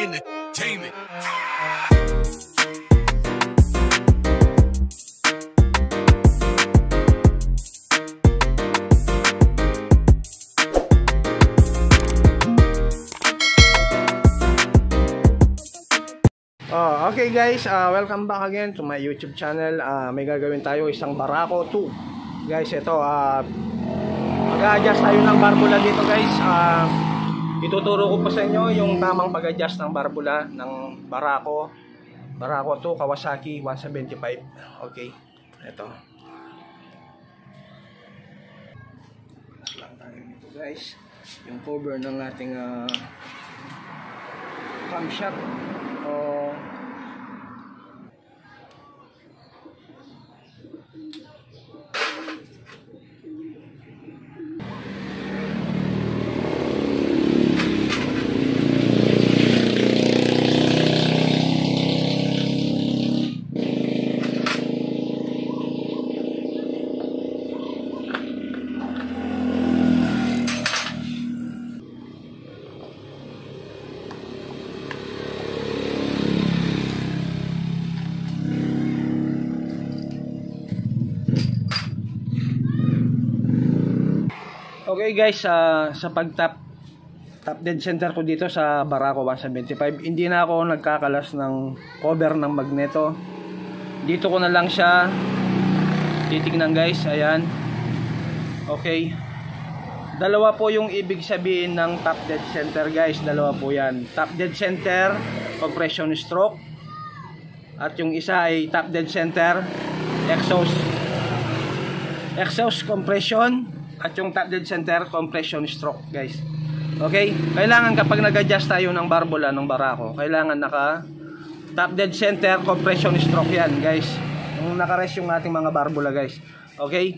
Entertainment. Okay guys, welcome back again to my YouTube channel. May gagawin tayo isang Barako 2. Guys, ito mag-a-adjust tayo ng barbula dito guys. Ituturo ko pa sa inyo yung tamang pag-adjust ng barbula ng Barako 2 Kawasaki 175. Okay, ito. Lang tayo nito guys. Yung cover ng ating camshaft. Okay guys, sa pag-top dead center ko dito sa Barako 175, hindi na ako nagkakalas ng cover ng magneto. Dito ko na lang siya titignan guys, ayan. Okay. Dalawa po yung ibig sabihin ng top dead center guys, dalawa po yan. Top dead center, compression stroke. At yung isa ay top dead center, exhaust compression. At yung top dead center, compression stroke guys. Okay, kailangan kapag nag-adjust tayo ng barbula ng Barako, kailangan naka top dead center, compression stroke yan guys. Yung naka-rest yung ating mga barbula guys. Okay,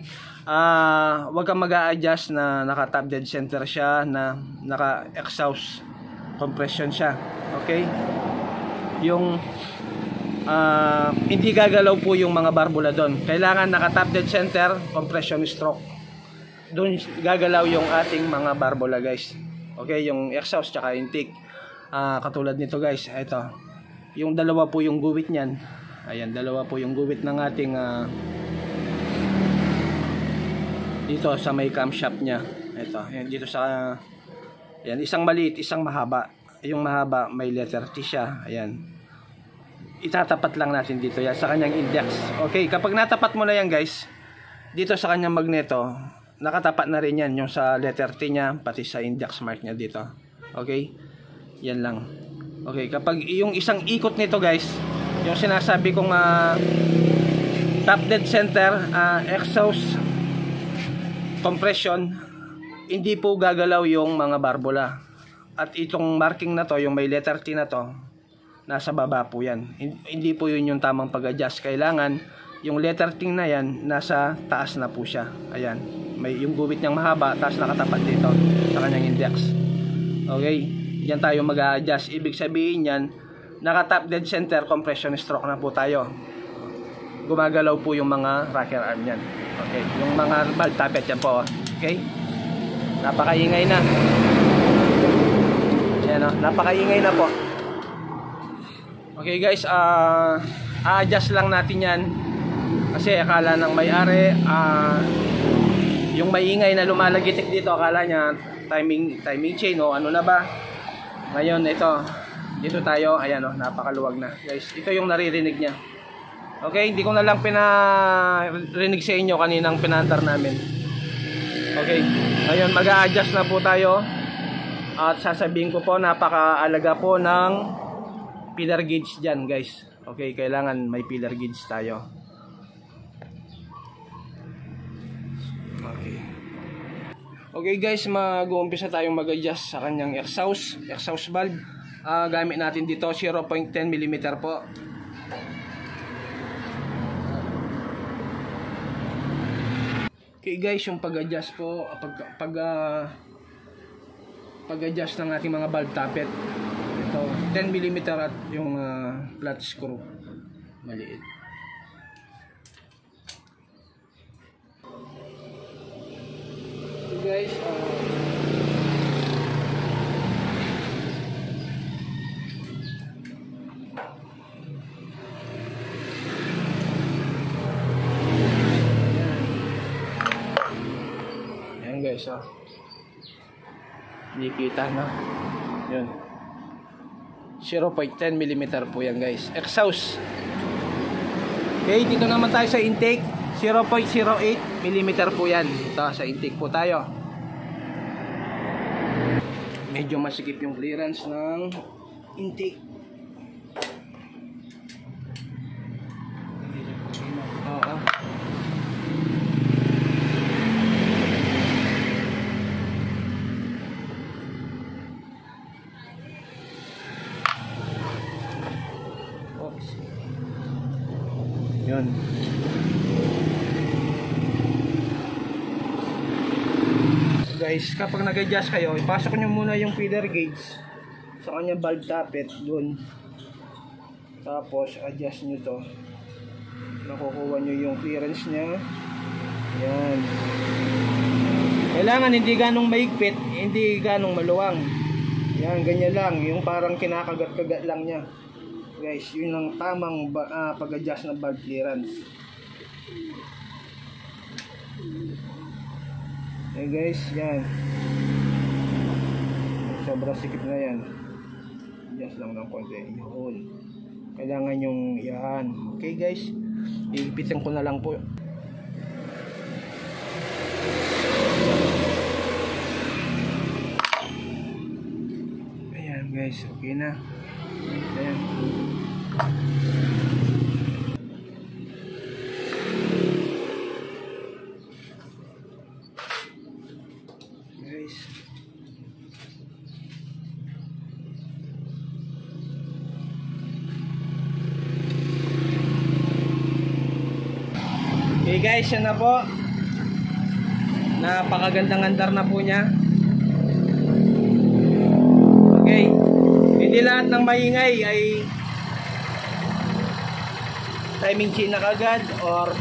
wag kang mag-a-adjust na naka top dead center siya, na naka exhaust compression siya. Okay, yung hindi gagalaw po yung mga barbula doon. Kailangan naka top dead center, compression stroke. Doon gagalaw yung ating mga barbula guys. Okay, yung exhaust tsaka intake. Katulad nito guys, ito. Yung dalawa po yung guwit niyan. Ayan, dalawa po yung guwit ng ating dito sa may camshaft niya. Ito, ayan, dito sa ayan, isang maliit, isang mahaba. Yung mahaba may letter T siya. Ayan. Itatapat lang natin dito yan sa kanyang index. Okay, kapag natapat mo na yan guys, dito sa kanyang magneto, nakatapat na rin yan yung sa letter T niya, pati sa index mark niya dito. Okay, yan lang. Okay, kapag yung isang ikot nito guys, yung sinasabi kong top dead center, exhaust compression, hindi po gagalaw yung mga barbula. At itong marking na to, yung may letter T na to, nasa baba po yan. Hindi po yun yung tamang pag-adjust. Kailangan yung letter T na yan, nasa taas na po siya. Ayan, may yung guwit niyang mahaba, taas nakatapat dito sa kanyang index. Okay, diyan tayo mag-a-adjust. Ibig sabihin yan, naka top dead center, compression stroke na po tayo. Gumagalaw po yung mga rocker arm yan. Okay, yung mga valve tappet yan po. Okay, napakaingay na. Yan o, napakaingay na po. Okay guys, a-adjust lang natin yan. Kasi akala ng may-ari, yung maingay na lumalagitik dito, akala niya timing chain o ano na ba. Ngayon ito, dito tayo, ayan o, napakaluwag na guys. Ito yung naririnig niya. Okay, hindi ko na lang pinarinig sa inyo kaninang pinantar namin. Okay, ngayon mag-a-adjust na po tayo. At sasabihin ko po, napakaalaga po ng pillar gauge dyan guys. Okay, kailangan may pillar gauge tayo. Okay guys, mag-uumpisa tayong mag-adjust sa kanyang exhaust valve. Gamit natin dito 0.10 mm po. Okay guys, yung pag-adjust po, pag-adjust ng ating mga valve tappet. Ito, 10 mm at yung flat screw maliit. Guys, guys, oh. Hindi kita, no? Yun. 0.10 mm po yan, guys. Exhaust. Okay, dito naman tayo sa intake. 0.08 mm po yan. Ito, sa intake po tayo. Medyo masikip yung clearance ng intake. Oo. Oops. Yun. Guys, kapag nag-adjust kayo, ipasok nyo muna yung feeder gauge sa kanyang valve tappet dun. Tapos adjust nyo to. Nakukuha nyo yung clearance nya. Yan. Kailangan hindi ganong maigpit, hindi ganong maluwang. Yan, ganyan lang. Yung parang kinakagat-kagat lang nya. Guys, yun ang tamang pag-adjust ng valve clearance. Okay guys, yan. Sobrang sikip na yan. Adjust lang ng konti. Yun. Kailangan yung yan. Okay guys, ipitin ko na lang po. Ayan guys, okay na. Ayan. Okay guys, yan na po. Napakagandang andar na po niya. Okay. Hindi lahat ng maingay ay timing chain na kagad, or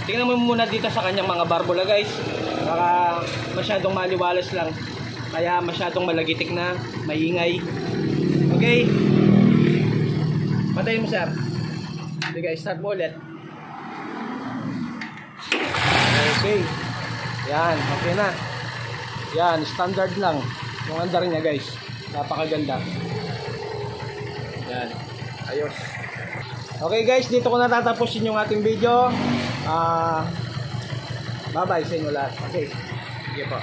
tingnan mo muna dito sa kanyang mga barbula guys. Baka masyadong maliwalas lang, kaya masyadong malagitik na maingay. Okay. Patayin mo sir. Okay guys, start mo ulit. Okay. Yan, okay na. Yan, standard lang yung andar niya guys. Napakaganda. Yan. Ayos. Okay guys, dito ko natatapusin yung ating video. Bye-bye sa inyo lahat. Okay. Sige po.